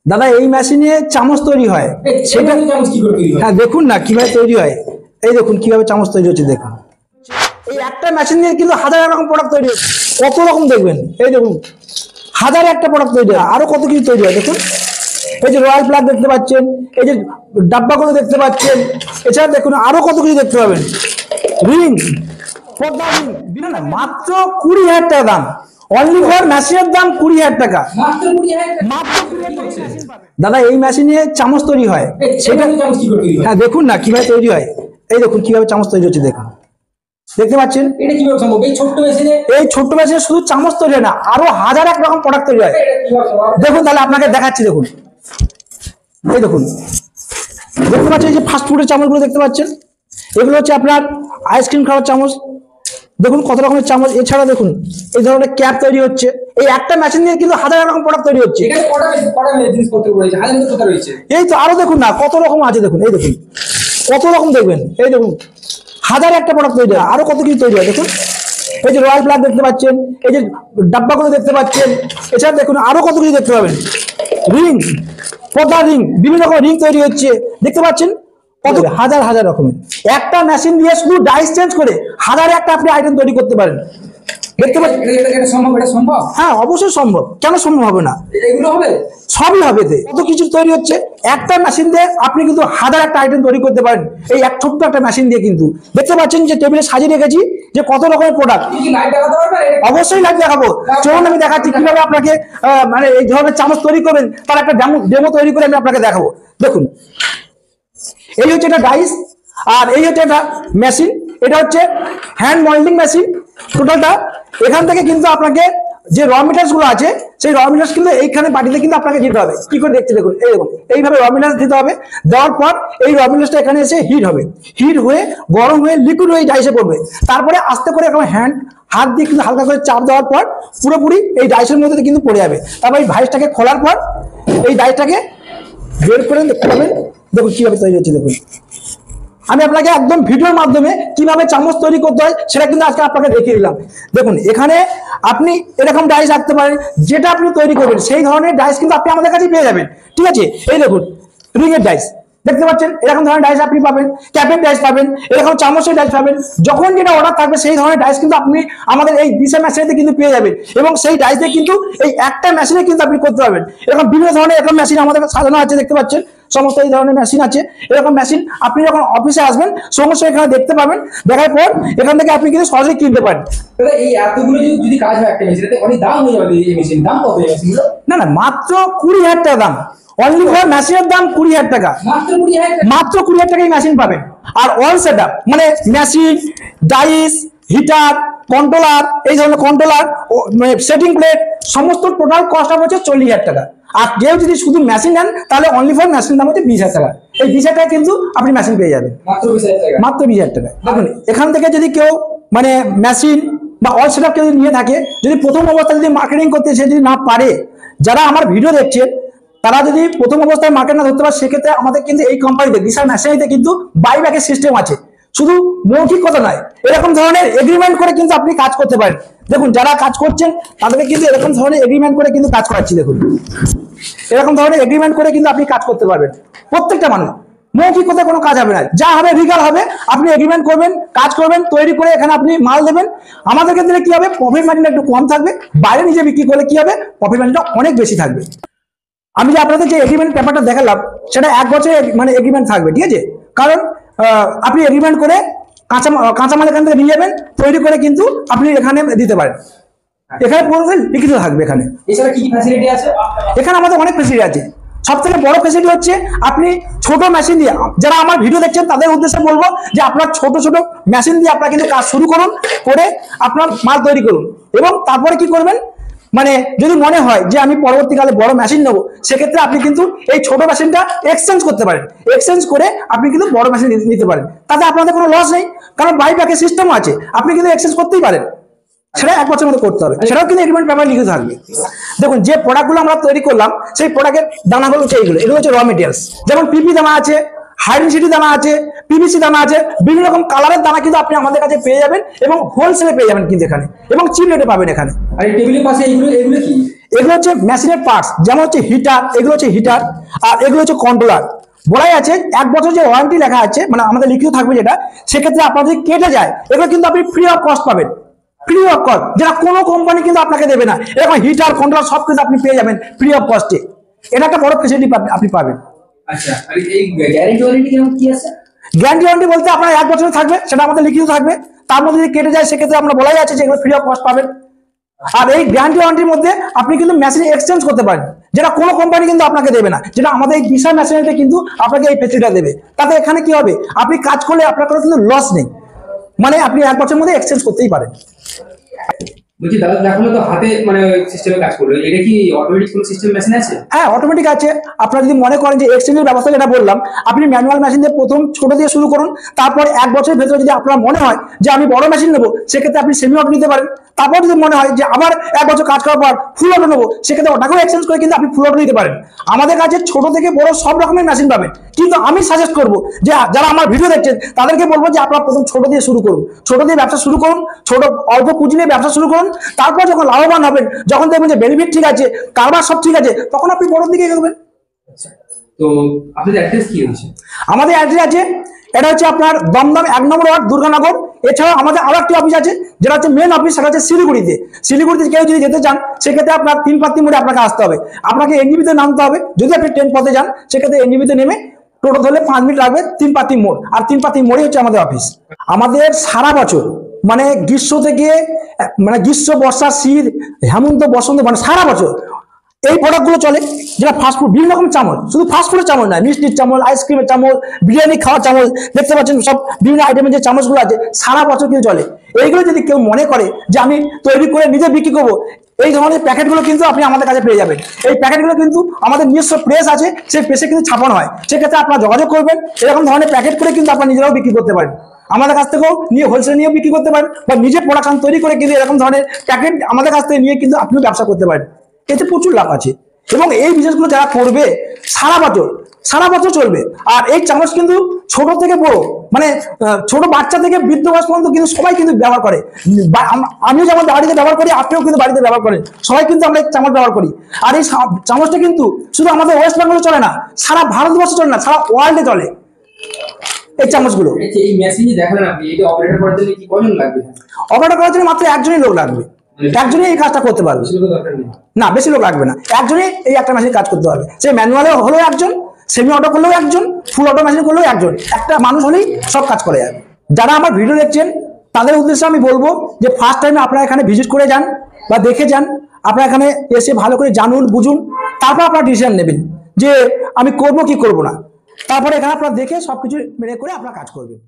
দাদা এই মেশিনে চামচ তৈরি হয়, সেটা হ্যাঁ দেখুন না কিভাবে তৈরি হয়। এই দেখুন কিভাবে চামচ তৈরি হচ্ছে, দেখুন এই একটা মেশিন দিয়ে কিন্তু হাজার রকম প্রোডাক্ট তৈরি হচ্ছে। কত রকম দেখবেন, এই দেখুন হাজার একটা প্রোডাক্ট তৈরি হয়, আরো কত কিছু তৈরি হয়। দেখুন এই যে রয়্যাল প্লাগ দেখতে পাচ্ছেন, এই যে ডাব্বাগুলো দেখতে পাচ্ছেন, এছাড়া দেখুন আরো কত কিছু দেখতে পাবেন। রিং, পর্দা রিং, না মাত্র 20,000 টাকা দাম। অনলি ফর মেশিনের দাম 20,000 টাকা, মাত্র 20,000 টাকা। দাদা এই মেশিনে চামচ তৈরি হয়, সেটা হ্যাঁ দেখুন না কিভাবে তৈরি হয়। এই দেখুন কিভাবে চামচ তৈরি হচ্ছে, দেখুন দেখতে পাচ্ছেন। এটা কিভাবে সম্ভব? এই ছোট্ট মেশিনে শুধু চামচ তৈরি হয় না, আরো হাজার এক রকম প্রোডাক্ট তৈরি হয়। দেখুন তাহলে আপনাকে দেখাচ্ছি, দেখুন এই দেখুন দেখতে পাচ্ছেন যে ফাস্ট ফুডের চামচগুলো দেখতে পাচ্ছেন, এগুলো হচ্ছে আপনার আইসক্রিম খাওয়ার চামচ। দেখুন কত রকমের চামচ। এছাড়া দেখুন এই ধরনের ক্যাপ তৈরি হচ্ছে। এই একটা মেশিন দিয়ে কিন্তু হাজার রকম প্রোডাক্ট তৈরি হচ্ছে। এই তো আরো দেখুন না কত রকম আছে, দেখুন এই দেখুন কত রকম দেখবেন। এই দেখুন হাজার একটা প্রোডাক্ট তৈরি হয়, আরো কত কিছু তৈরি হয়। দেখুন এই যে রয়্যাল প্লাগ দেখতে পাচ্ছেন, এই যে ডাব্বাগুলো দেখতে পাচ্ছেন, এছাড়া দেখুন আরো কত কিছু দেখতে পাবেন। রিং, পর্দা রিং, বিভিন্ন রকম রিং তৈরি হচ্ছে দেখতে পাচ্ছেন। কত হাজার হাজার রকমের একটা মেশিন দিয়ে শুধু ডাইস চেঞ্জ করে হাজার একটা আপনি আইটেম তৈরি করতে পারেন। দেখতে পাচ্ছেন এটা সম্ভব? হ্যাঁ অবশ্যই সম্ভব, কেন সম্ভব হবে না? এগুলো হবে, সবই হবে। কত কিছু তৈরি হচ্ছে একটা মেশিন দিয়ে, আপনি কিন্তু হাজার একটা আইটেম তৈরি করতে পারেন এই এক ছোট্ট একটা মেশিন দিয়ে। কিন্তু দেখতে পাচ্ছেন যে টেবিলে সাজিয়ে রেখেছি যে কত রকমের প্রোডাক্ট। অবশ্যই লাইভ দেখাবো, চলুন আমি দেখাচ্ছি কিভাবে আপনাকে মানে এই ধরনের চামচ তৈরি করবেন, তার একটা ডেমো তৈরি করে আমি আপনাকে দেখাবো। দেখুন এই হচ্ছে একটা ডাইস, আর এই হচ্ছে একটা মেশিন। এটা হচ্ছে হ্যান্ড মোল্ডিং মেশিন টোটালটা। এখান থেকে কিন্তু আপনাকে যে র মেটেরিয়ালস গুলো আছে, সেই র মেটেরিয়ালস কিন্তু এইখানে বাটিতে কিন্তু আপনাকে দিতে হবে। কি করে দেখতে দেখুন, এই দেখুন এইভাবে র মেটেরিয়ালস দিতে হবে। দেওয়ার পর এই র মেটেরিয়ালসটা এখানে এসে হিট হবে, হিট হয়ে গরম হয়ে লিকুইড হয়ে ডাইসে পড়বে। তারপরে আস্তে করে এখন হাত দিয়ে কিন্তু হালকা করে চাপ দেওয়ার পর পুরোপুরি এই ডাইসের মধ্যে কিন্তু পড়ে যাবে। তারপর এই ভাইসটাকে খোলার পর এই ডাইসটাকে বের করে দেখতে পাবেন। দেখুন কিভাবে তৈরি হচ্ছে, দেখুন আমি আপনাকে একদম ভিডিওর মাধ্যমে কিভাবে চামচ তৈরি করতে হয় সেটা কিন্তু আজকে আপনাকে দেখিয়ে দিলাম। দেখুন এখানে আপনি এরকম ডাইস রাখতে পারেন, যেটা আপনি তৈরি করবেন সেই ধরনের ডাইস কিন্তু আপনি আমাদের কাছে পেয়ে যাবেন। ঠিক আছে, এই দেখুন রিং এর ডাইস দেখতে পাচ্ছেন, এরকম ধরনের ডাইস আপনি পাবেন, ক্যাপের ডাইস পাবেন, এরকম চামচের ডাইস পাবেন। যখন যেটা অর্ডার থাকবে সেই ধরনের ডাইস কিন্তু আপনি আমাদের এই দিশা মেশিনেতে কিন্তু পেয়ে যাবেন, এবং সেই ডাইস দিয়ে কিন্তু এই একটা মেশিনে কিন্তু আপনি করতে পারবেন। এরকম বিভিন্ন ধরনের এরকম মেশিন আমাদের সাজানো আছে, দেখতে পাচ্ছেন সমস্ত এই ধরনের মেশিন আছে। এরকম মেশিন আপনি যখন অফিসে আসবেন সঙ্গে সঙ্গে এখানে দেখতে পাবেন, দেখার পর এখান থেকে আপনি কিন্তু সহজেই কিনতে পারেন। এই এতগুলো যদি কাজ হয় একটা মেশিনে, অনেক দাম হয়ে যাবে। এই মেশিন দাম কত? এই মেশিনগুলো না মাত্র 20,000 টাকা দাম। অনলি ফর মেশিনের দাম 20,000 টাকা, মাত্র 20,000 টাকায় মেশিন পাবেন। আর অল সেট আপ মানে মেশিন, ডাইস, হিটার, কন্ট্রোলার, এই ধরনের কন্ট্রোলার, সেটিং প্লেট, সমস্ত টোটাল কস্ট হচ্ছে 40,000 টাকা। আর কেউ যদি শুধু মেশিন নেন তাহলে অনলি ফর মেশিন দাম হচ্ছে 20,000 টাকা। এই 20,000 টাকা কিন্তু আপনি মেশিন পেয়ে যাবেন, মাত্র 20,000 টাকা। দেখুন এখান থেকে যদি কেউ মানে মেশিন বা অল সেট আপ কেউ নিয়ে থাকে, যদি প্রথম অবস্থায় যদি মার্কেটিং করতে সে যদি না পারে, যারা আমার ভিডিও দেখছেন তারা যদি প্রথম অবস্থায় মার্কেট না ধরতে পারে, সেক্ষেত্রে আমাদের কিন্তু এই কোম্পানিতে বিশাল মেশিনারিতে কিন্তু বাইব্যাকের সিস্টেম আছে। শুধু মৌখিক কথা নয়, এরকম ধরনের এগ্রিমেন্ট করে কিন্তু আপনি কাজ করতে পারেন। দেখুন যারা কাজ করছেন তাদেরকে কিন্তু এরকম ধরনের এগ্রিমেন্ট করে কিন্তু কাজ করাচ্ছি। দেখুন এরকম ধরনের এগ্রিমেন্ট করে কিন্তু আপনি কাজ করতে পারবেন। প্রত্যেকটা মানুষ মৌখিক কথা কোনো কাজ হবে না, যা হবে রিগাল হবে। আপনি এগ্রিমেন্ট করবেন, কাজ করবেন, তৈরি করে এখানে আপনি মাল দেবেন। আমাদের ক্ষেত্রে কি হবে, প্রফিট মার্জিনটা একটু কম থাকবে। বাইরে নিজে বিক্রি করলে কি হবে, প্রফিট মার্জিনটা অনেক বেশি থাকবে। আমি যে আপনাদের যে এগ্রিমেন্ট পেপারটা দেখালাম সেটা 1 বছরের মানে এগ্রিমেন্ট থাকবে। ঠিক আছে, কারণ আপনি এগ্রিমেন্ট করে কাঁচামাল এখান থেকে নিয়ে যাবেন, তৈরি করে কিন্তু আপনি এখানে দিতে পারেন। এখানে পুরো লিখিত থাকবে। এখানে এছাড়া কি কি ফ্যাসিলিটি আছে? এখানে আমাদের অনেক ফ্যাসিলিটি আছে। সব থেকে বড় ফ্যাসিলিটি হচ্ছে আপনি ছোট মেশিন দিয়ে, যারা আমার ভিডিও দেখছেন তাদের উদ্দেশ্যে বলবো যে আপনার ছোট ছোট মেশিন দিয়ে আপনারা কিন্তু কাজ শুরু করুন, করে আপনার মাল তৈরি করুন। এবং তারপরে কি করবেন, মানে যদি মনে হয় যে আমি পরবর্তীকালে বড় মেশিন নেবো, সেক্ষেত্রে আপনি কিন্তু এই ছোট মেশিনটা এক্সচেঞ্জ করতে পারেন। এক্সচেঞ্জ করে আপনি কিন্তু বড় মেশিন নিতে পারেন, তাতে আপনাদের কোনো লস নেই, কারণ বাইব্যাকের সিস্টেম আছে। আপনি কিন্তু এক্সচেঞ্জ করতেই পারেন, সেটা 1 বছরের মধ্যে করতে হবে, সেটাও কিন্তু এগ্রিমেন্ট পেপার লিখে থাকবে। দেখুন যে প্রোডাক্টগুলো আমরা তৈরি করলাম সেই প্রোডাক্টের দানাগুলো হচ্ছে এগুলো হচ্ছে র মেটেরিয়ালস। যেমন পিপি দানা আছে, হাই ডেনসিটি দানা আছে, পিভিসি দানা আছে, বিভিন্ন রকম কালারের দানা কিন্তু আপনি আমাদের কাছে পেয়ে যাবেন এবং হোলসেলে পেয়ে যাবেন কিন্তু এখানে, এবং চিপ রেটে পাবেন এখানে। আর এই টেবিলের পাশে এগুলো এগুলো কি? এগুলো হচ্ছে মেশিনের পার্টস, যেমন হচ্ছে হিটার, এগুলো হচ্ছে হিটার, আর এগুলো হচ্ছে কন্ট্রোলার। বলাই আছে 1 বছর যে ওয়ারেন্টি লেখা আছে, মানে আমাদের লিখিত থাকবে যেটা, সেক্ষেত্রে আপনার যদি কেটে যায় এগুলো কিন্তু আপনি ফ্রি অফ কস্ট পাবেন, ফ্রি অফ কস্ট, যেটা কোনো কোম্পানি কিন্তু আপনাকে দেবে না। এরকম হিটার কন্ট্রোলার সব কিন্তু আপনি পেয়ে যাবেন ফ্রি অফ কস্টে। এটা একটা বড় ফেসিলিটি আপনি পাবেন। আচ্ছা, আর এই গ্যারান্টি ওয়ারেন্টি কেমন কি আছে? গ্যারান্টি ওয়ারেন্টি বলতে আপনার 1 বছরের থাকবে, সেটা আমাদের লিখিত থাকবে। তার মধ্যে যদি কেটে যায় সেক্ষেত্রে আমরা বলাই আছে যে এগুলো ফ্রি অফ কস্ট পাবেন। আর এই গ্যারান্টি ওয়ারেন্টির মধ্যে আপনি কিন্তু মেশিন এক্সচেঞ্জ করতে পারেন, যেটা কোনো কোম্পানি কিন্তু আপনাকে দেবে না, যেটা আমাদের এই বিশাল মেশিনেতে কিন্তু আপনাকে এই ফেসিলিটিটা দেবে। তাতে এখানে কি হবে, আপনি কাজ করলে আপনার কোনো কিন্তু লস নেই, মানে আপনি 1 বছরের মধ্যে এক্সচেঞ্জ করতেই পারেন। বলছি দাদা, দেখো তো হাতে মানে সিস্টেমে কাজ করলো, এটা কি অটোমেটিক কোনো সিস্টেম মেশিন আছে? হ্যাঁ, অটোমেটিক আছে। আপনারা যদি মনে করেন যে এক্সচেঞ্জের ব্যবস্থা যেটা বললাম, আপনি ম্যানুয়াল মেশিন দিয়ে প্রথম ছোট দিয়ে শুরু করুন, তারপর 1 বছরের ভেতরে যদি আপনার মনে হয় যে আমি বড় মেশিন নেবো, সেক্ষেত্রে আপনি সেমি অটো নিতে পারেন। তারপর যদি মনে হয় যে আবার 1 বছর কাজ করার পর ফুল অটো নেবো, সেক্ষেত্রে ওটাকেও এক্সচেঞ্জ করে কিন্তু আপনি ফুল অটো নিতে পারেন। আমাদের কাছে ছোট থেকে বড় সব রকমের মেশিন পাবেন, কিন্তু আমি সাজেস্ট করবো যে যারা আমার ভিডিও দেখছেন তাদেরকে বলবো যে আপনারা প্রথম ছোট দিয়ে শুরু করুন, ছোট দিয়ে ব্যবসা শুরু করুন, ছোট অল্প পুঁজি নিয়ে ব্যবসা শুরু করুন। তারপর যখন লাভবান হবেন, যখন দেখবেন যে বেনিফিট ঠিক আছে, কারবার সব ঠিক আছে, তখন আপনি বড়র দিকে এগোবেন। আচ্ছা, তো আপনাদের অ্যাড্রেস কি হচ্ছে? আমাদের অ্যাড্রেস আছে, এটা হচ্ছে আপনার দমদম 1 নম্বর ওয়ার্ড, দুর্গানগর। এছাড়াও আমাদের আরো একটি অফিস আছে, যেটা হচ্ছে মেন অফিস, সেটা হচ্ছে শিলিগুড়িতে। শিলিগুড়িতে কেউ যদি যেতে চান, সেক্ষেত্রে আপনার 3 পাত্তি মোড়ে আপনাকে আসতে হবে, আপনাকে এনজিবিতে নামতে হবে। যদি আপনি ট্রেন পথে যান, সেক্ষেত্রে এনজিবিতে নেমে টোটো ধরলে 5 মিনিট লাগবে 3 পাত্তি মোড়, আর 3 পাত্তি মোড়ে হচ্ছে আমাদের অফিস। আমাদের সারা বছর, মানে গ্রীষ্ম থেকে, মানে গ্রীষ্ম, বর্ষা, শীত, হেমন্ত, বসন্ত, মানে সারা বছর এই প্রোডাক্টগুলো চলে, যেটা ফাস্টফুড, বিভিন্ন রকম চামচ, শুধু ফাস্টফুডের চামচ নয়, মিষ্টির চামচ, আইসক্রিমের চামচ, বিরিয়ানি খাওয়ার চামচ, দেখতে পাচ্ছেন সব বিভিন্ন আইটেমের যে চামচগুলো আছে, সারা বছর কিন্তু চলে। এইগুলো যদি কেউ মনে করে যে আমি তৈরি করে নিজে বিক্রি করবো, এই ধরনের প্যাকেটগুলো কিন্তু আপনি আমাদের কাছে পেয়ে যাবেন। এই প্যাকেটগুলো কিন্তু আমাদের নিজস্ব প্রেস আছে, সেই প্রেসে কিন্তু ছাপানো হয়। সেক্ষেত্রে আপনারা যোগাযোগ করবেন, এরকম ধরনের প্যাকেট করে কিন্তু আপনারা নিজেরাও বিক্রি করতে পারেন। আমাদের কাছ থেকেও নিয়ে হোলসেল নিয়েও বিক্রি করতে পারেন, বা নিজে প্রোডাকশন তৈরি করে কিন্তু এরকম ধরনের প্যাকেট আমাদের কাছ থেকে নিয়ে কিন্তু আপনিও ব্যবসা করতে পারেন। এতে প্রচুর লাভ আছে, এবং এই বিজনেসগুলো যারা করবে সারা বছর চলবে। আর এই চামচ কিন্তু ছোট থেকে বড়, মানে ছোট বাচ্চা থেকে বৃদ্ধ বয়স পর্যন্ত কিন্তু সবাই কিন্তু ব্যবহার করে। আমিও যেমন বাড়িতে ব্যবহার করি, আপনিও কিন্তু বাড়িতে ব্যবহার করেন, সবাই কিন্তু আমরা এই চামচ ব্যবহার করি। আর এই চামচটা কিন্তু শুধু আমাদের ওয়েস্ট বেঙ্গলে চলে না, সারা ভারতবর্ষে চলে না, সারা ওয়ার্ল্ডে চলে এই চামচগুলো। এই মেশিন দেখালেন আপনি, এটা অপারেটর করার জন্য কি কজন লাগবে? অপারেটর করার জন্য মাত্র একজনই লোক লাগবে, একজনই এই কাজটা করতে পারবে। বেশি লোকের দরকার নেই। না, বেশি লোক লাগবে না, একজনই এই একটা মেশিন কাজ করতে পারবে। সে ম্যানুয়ালে হলেও একজন, সেমি অটো করলেও একজন, ফুল অটো মেশিন করলেও একজন, একটা মানুষ হলেই সব কাজ করে যাবে। যারা আমার ভিডিও দেখছেন তাদের উদ্দেশ্যে আমি বলবো যে ফার্স্ট টাইমে আপনারা এখানে ভিজিট করে যান বা দেখে যান। আপনারা এখানে এসে ভালো করে জানুন, বুঝুন, তারপর আপনারা ডিসিশন নেবেন যে আমি করবো কি করবো না। তারপরে এখানে আপনারা দেখে সবকিছু মেনে করে আপনারা কাজ করবেন।